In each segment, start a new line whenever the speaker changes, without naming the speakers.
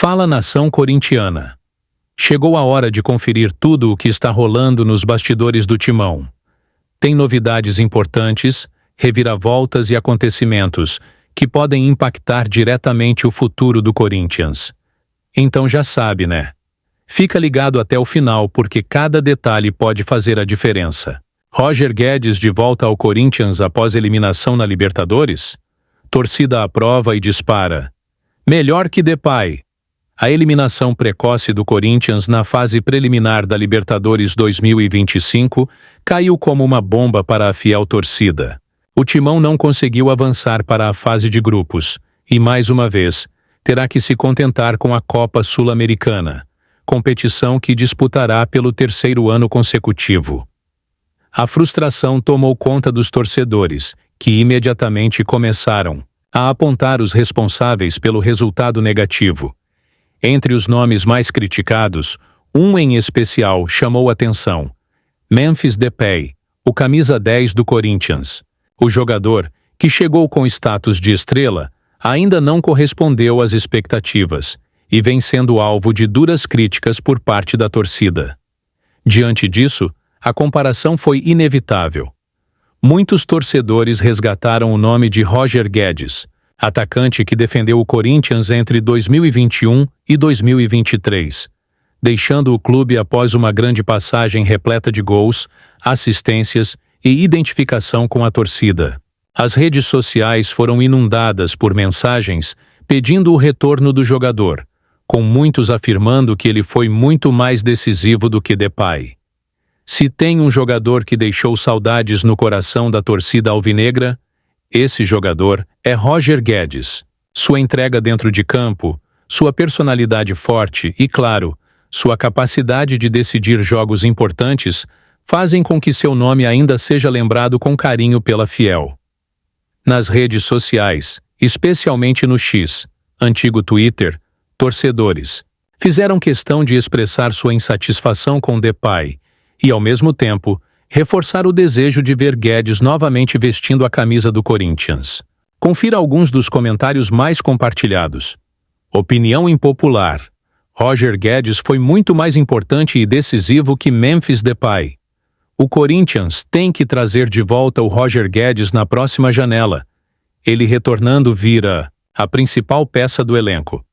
Fala, nação corintiana. Chegou a hora de conferir tudo o que está rolando nos bastidores do Timão. Tem novidades importantes, reviravoltas e acontecimentos que podem impactar diretamente o futuro do Corinthians. Então já sabe, né? Fica ligado até o final porque cada detalhe pode fazer a diferença. Roger Guedes de volta ao Corinthians após eliminação na Libertadores? Torcida aprova e dispara. Melhor que Depay. A eliminação precoce do Corinthians na fase preliminar da Libertadores 2025 caiu como uma bomba para a fiel torcida. O Timão não conseguiu avançar para a fase de grupos e, mais uma vez, terá que se contentar com a Copa Sul-Americana, competição que disputará pelo terceiro ano consecutivo. A frustração tomou conta dos torcedores, que imediatamente começaram a apontar os responsáveis pelo resultado negativo. Entre os nomes mais criticados, um em especial chamou atenção: Memphis Depay, o camisa 10 do Corinthians. O jogador, que chegou com status de estrela, ainda não correspondeu às expectativas e vem sendo alvo de duras críticas por parte da torcida. Diante disso, a comparação foi inevitável. Muitos torcedores resgataram o nome de Roger Guedes, atacante que defendeu o Corinthians entre 2021 e 2023, deixando o clube após uma grande passagem repleta de gols, assistências e identificação com a torcida. As redes sociais foram inundadas por mensagens pedindo o retorno do jogador, com muitos afirmando que ele foi muito mais decisivo do que Depay. Se tem um jogador que deixou saudades no coração da torcida alvinegra, esse jogador é Roger Guedes. Sua entrega dentro de campo, sua personalidade forte e, claro, sua capacidade de decidir jogos importantes fazem com que seu nome ainda seja lembrado com carinho pela fiel. Nas redes sociais, especialmente no X, antigo Twitter, torcedores fizeram questão de expressar sua insatisfação com Depay e, ao mesmo tempo, reforçar o desejo de ver Guedes novamente vestindo a camisa do Corinthians. Confira alguns dos comentários mais compartilhados. Opinião impopular. Roger Guedes foi muito mais importante e decisivo que Memphis Depay. O Corinthians tem que trazer de volta o Roger Guedes na próxima janela. Ele retornando vira a principal peça do elenco.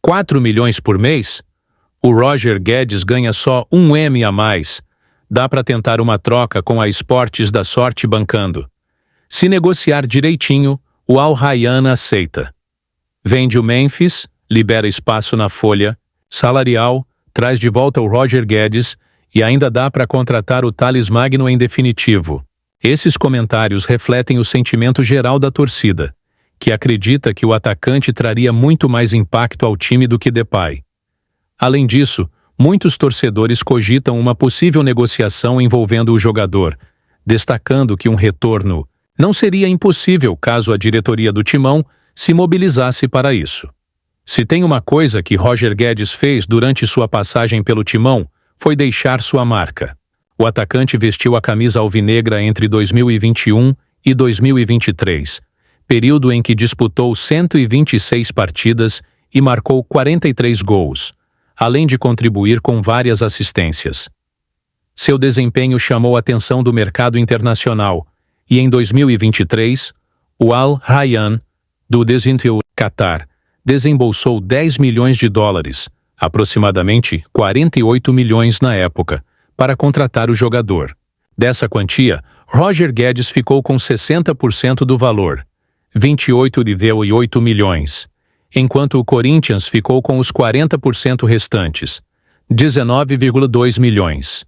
4 milhões por mês? O Roger Guedes ganha só um M a mais. Dá para tentar uma troca com a Esportes da Sorte bancando. Se negociar direitinho, o Al Rayyan aceita. Vende o Memphis, libera espaço na folha salarial, traz de volta o Roger Guedes e ainda dá para contratar o Thales Magno em definitivo. Esses comentários refletem o sentimento geral da torcida, que acredita que o atacante traria muito mais impacto ao time do que Depay. Além disso, muitos torcedores cogitam uma possível negociação envolvendo o jogador, destacando que um retorno não seria impossível caso a diretoria do Timão se mobilizasse para isso. Se tem uma coisa que Roger Guedes fez durante sua passagem pelo Timão, foi deixar sua marca. O atacante vestiu a camisa alvinegra entre 2021 e 2023, período em que disputou 126 partidas e marcou 43 gols, além de contribuir com várias assistências. Seu desempenho chamou a atenção do mercado internacional e, em 2023, o Al Rayyan, do Desintel Qatar, desembolsou 10 milhões de dólares, aproximadamente 48 milhões na época, para contratar o jogador. Dessa quantia, Roger Guedes ficou com 60% do valor, 28,8 milhões. Enquanto o Corinthians ficou com os 40% restantes, 19,2 milhões.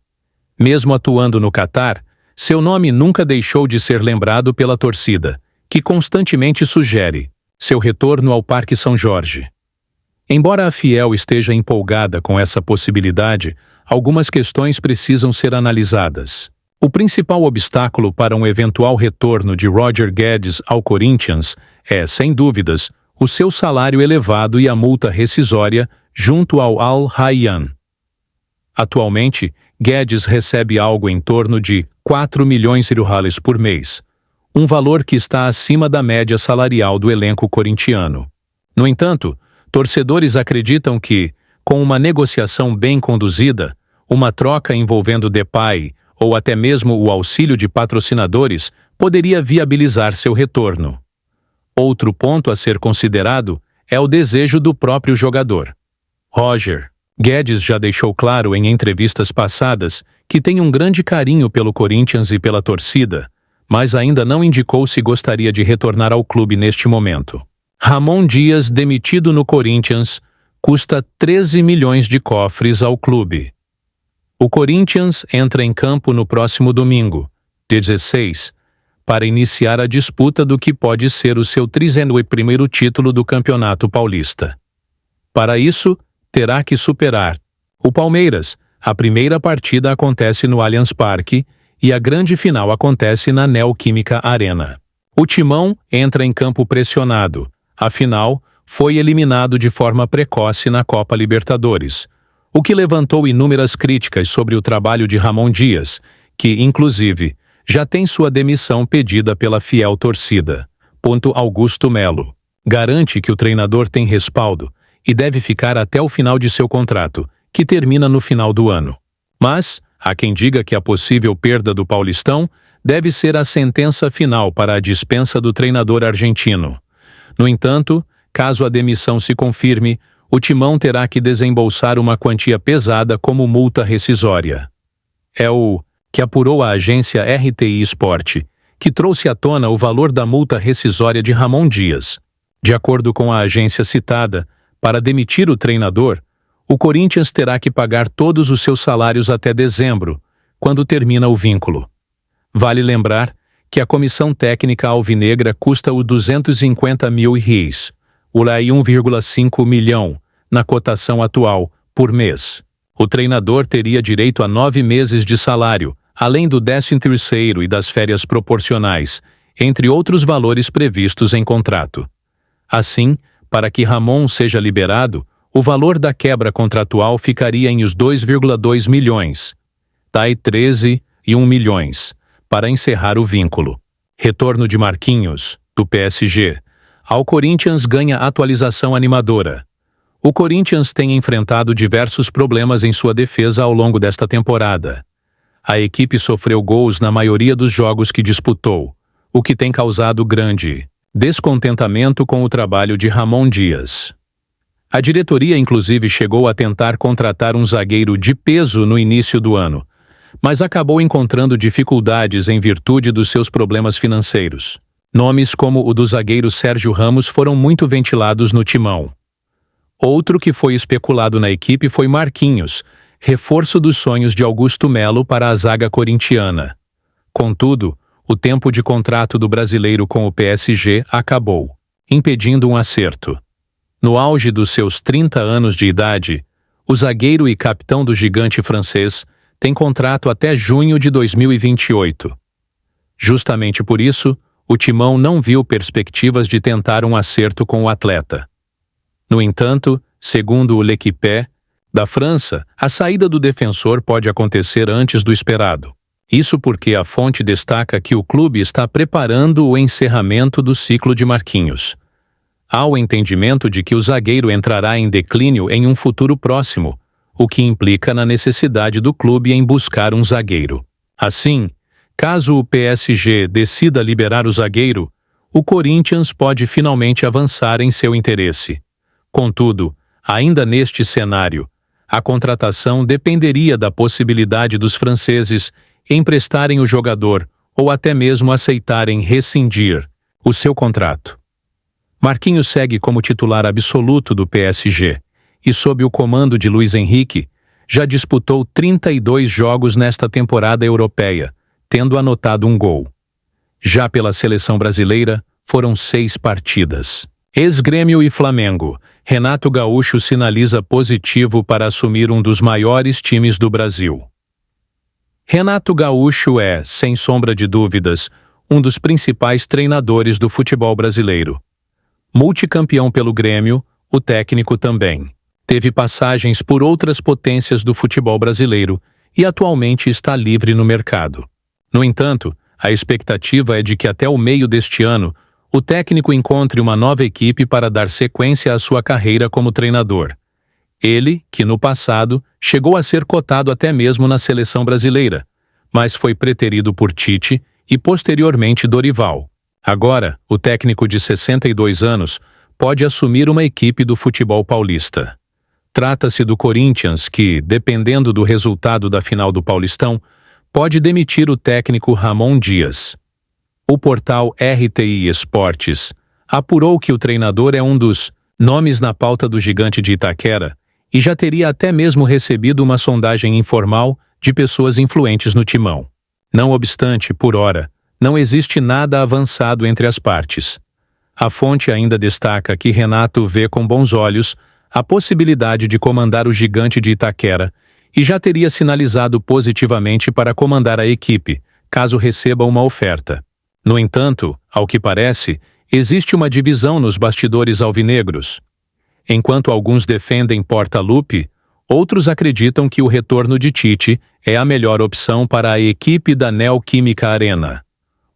Mesmo atuando no Catar, seu nome nunca deixou de ser lembrado pela torcida, que constantemente sugere seu retorno ao Parque São Jorge. Embora a fiel esteja empolgada com essa possibilidade, algumas questões precisam ser analisadas. O principal obstáculo para um eventual retorno de Roger Guedes ao Corinthians é, sem dúvidas, o seu salário elevado e a multa rescisória junto ao Al Rayyan. Atualmente, Guedes recebe algo em torno de 4 milhões de reais por mês, um valor que está acima da média salarial do elenco corintiano. No entanto, Torcedores acreditam que, com uma negociação bem conduzida, uma troca envolvendo Depay ou até mesmo o auxílio de patrocinadores poderia viabilizar seu retorno. Outro ponto a ser considerado é o desejo do próprio jogador. Roger Guedes já deixou claro em entrevistas passadas que tem um grande carinho pelo Corinthians e pela torcida, mas ainda não indicou se gostaria de retornar ao clube neste momento. Ramon Dias, demitido no Corinthians, custa 13 milhões de cofres ao clube. O Corinthians entra em campo no próximo domingo, 16, para iniciar a disputa do que pode ser o seu 31º título do Campeonato Paulista. Para isso, terá que superar o Palmeiras. A primeira partida acontece no Allianz Parque e a grande final acontece na Neoquímica Arena. O Timão entra em campo pressionado, afinal, foi eliminado de forma precoce na Copa Libertadores, o que levantou inúmeras críticas sobre o trabalho de Ramon Dias, que, inclusive, já tem sua demissão pedida pela fiel torcida. Augusto Melo garante que o treinador tem respaldo e deve ficar até o final de seu contrato, que termina no final do ano. Mas há quem diga que a possível perda do Paulistão deve ser a sentença final para a dispensa do treinador argentino. No entanto, caso a demissão se confirme, o Timão terá que desembolsar uma quantia pesada como multa rescisória. É o que apurou a agência RTI Sport, que trouxe à tona o valor da multa rescisória de Ramon Dias. De acordo com a agência citada, para demitir o treinador, o Corinthians terá que pagar todos os seus salários até dezembro, quando termina o vínculo. Vale lembrar que a comissão técnica alvinegra custa os 250 mil reais, o lá 1,5 milhão, na cotação atual, por mês. O treinador teria direito a 9 meses de salário, além do 13º e das férias proporcionais, entre outros valores previstos em contrato. Assim, para que Ramon seja liberado, o valor da quebra contratual ficaria em os 2,2 milhões, daí 13,1 milhões, para encerrar o vínculo. Retorno de Marquinhos, do PSG, ao Corinthians ganha atualização animadora. O Corinthians tem enfrentado diversos problemas em sua defesa ao longo desta temporada. A equipe sofreu gols na maioria dos jogos que disputou, o que tem causado grande descontentamento com o trabalho de Ramon Dias. A diretoria inclusive chegou a tentar contratar um zagueiro de peso no início do ano, mas acabou encontrando dificuldades em virtude dos seus problemas financeiros. Nomes como o do zagueiro Sérgio Ramos foram muito ventilados no Timão. Outro que foi especulado na equipe foi Marquinhos, reforço dos sonhos de Augusto Melo para a zaga corintiana. Contudo, o tempo de contrato do brasileiro com o PSG acabou, impedindo um acerto. No auge dos seus 30 anos de idade, o zagueiro e capitão do gigante francês tem contrato até junho de 2028. Justamente por isso, o Timão não viu perspectivas de tentar um acerto com o atleta. No entanto, segundo o L'Équipe da França, a saída do defensor pode acontecer antes do esperado. Isso porque a fonte destaca que o clube está preparando o encerramento do ciclo de Marquinhos. Há o entendimento de que o zagueiro entrará em declínio em um futuro próximo, o que implica na necessidade do clube em buscar um zagueiro. Assim, caso o PSG decida liberar o zagueiro, o Corinthians pode finalmente avançar em seu interesse. Contudo, ainda neste cenário, a contratação dependeria da possibilidade dos franceses emprestarem o jogador ou até mesmo aceitarem rescindir o seu contrato. Marquinhos segue como titular absoluto do PSG e, sob o comando de Luiz Henrique, já disputou 32 jogos nesta temporada europeia, tendo anotado um gol. Já pela seleção brasileira, foram 6 partidas. Ex-Grêmio e Flamengo, Renato Gaúcho sinaliza positivo para assumir um dos maiores times do Brasil. Renato Gaúcho é, sem sombra de dúvidas, um dos principais treinadores do futebol brasileiro. Multicampeão pelo Grêmio, o técnico também teve passagens por outras potências do futebol brasileiro e atualmente está livre no mercado. No entanto, a expectativa é de que até o meio deste ano, o técnico encontre uma nova equipe para dar sequência à sua carreira como treinador. Ele, que no passado chegou a ser cotado até mesmo na seleção brasileira, mas foi preterido por Tite e posteriormente Dorival. Agora, o técnico de 62 anos pode assumir uma equipe do futebol paulista. Trata-se do Corinthians que, dependendo do resultado da final do Paulistão, pode demitir o técnico Ramon Dias. O portal RTI Esportes apurou que o treinador é um dos nomes na pauta do Gigante de Itaquera e já teria até mesmo recebido uma sondagem informal de pessoas influentes no timão. Não obstante, por ora, não existe nada avançado entre as partes. A fonte ainda destaca que Renato vê com bons olhos a possibilidade de comandar o Gigante de Itaquera e já teria sinalizado positivamente para comandar a equipe, caso receba uma oferta. No entanto, ao que parece, existe uma divisão nos bastidores alvinegros. Enquanto alguns defendem Portaluppi, outros acreditam que o retorno de Tite é a melhor opção para a equipe da Neoquímica Arena.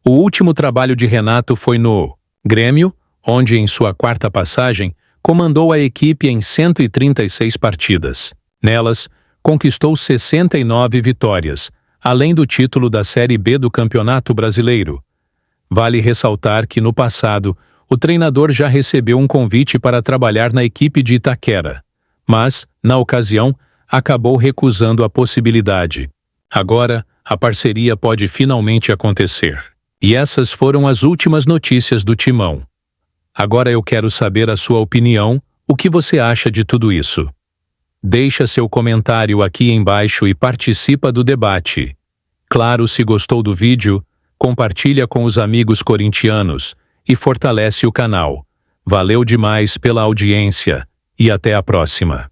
O último trabalho de Renato foi no Grêmio, onde em sua quarta passagem comandou a equipe em 136 partidas. Nelas, conquistou 69 vitórias, além do título da Série B do Campeonato Brasileiro. Vale ressaltar que no passado, o treinador já recebeu um convite para trabalhar na equipe de Itaquera, mas, na ocasião, acabou recusando a possibilidade. Agora, a parceria pode finalmente acontecer. E essas foram as últimas notícias do Timão. Agora eu quero saber a sua opinião, o que você acha de tudo isso? Deixa seu comentário aqui embaixo e participa do debate. Claro, se gostou do vídeo, compartilha com os amigos corintianos e fortalece o canal. Valeu demais pela audiência e até a próxima.